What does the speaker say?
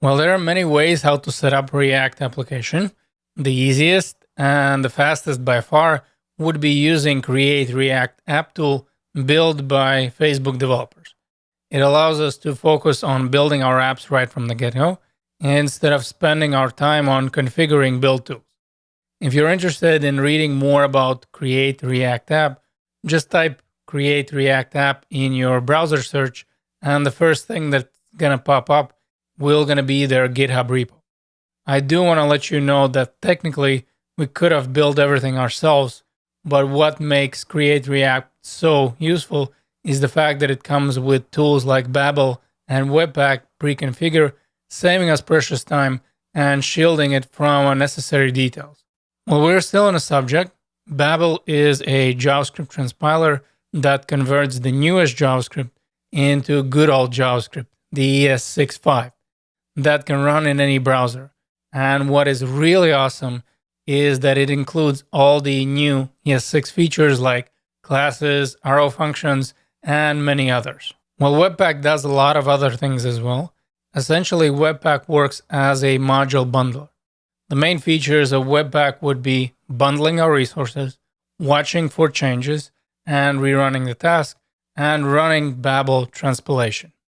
Well, there are many ways how to set up React application. The easiest and the fastest by far would be using Create React App Tool built by Facebook developers. It allows us to focus on building our apps right from the get-go instead of spending our time on configuring build tools. If you're interested in reading more about Create React App, just type Create React App in your browser search, and the first thing that's gonna pop up will gonna be their GitHub repo. I do want to let you know that technically we could have built everything ourselves, but what makes Create React so useful is the fact that it comes with tools like Babel and Webpack pre-configure, saving us precious time and shielding it from unnecessary details. Well, we're still on a subject. Babel is a JavaScript transpiler that converts the newest JavaScript into good old JavaScript, the ES6.5, that can run in any browser. And what is really awesome is that it includes all the new ES6 features like classes, arrow functions, and many others. Well, Webpack does a lot of other things as well. Essentially, Webpack works as a module bundler. The main features of Webpack would be bundling our resources, watching for changes, and rerunning the task, and running Babel transpilation.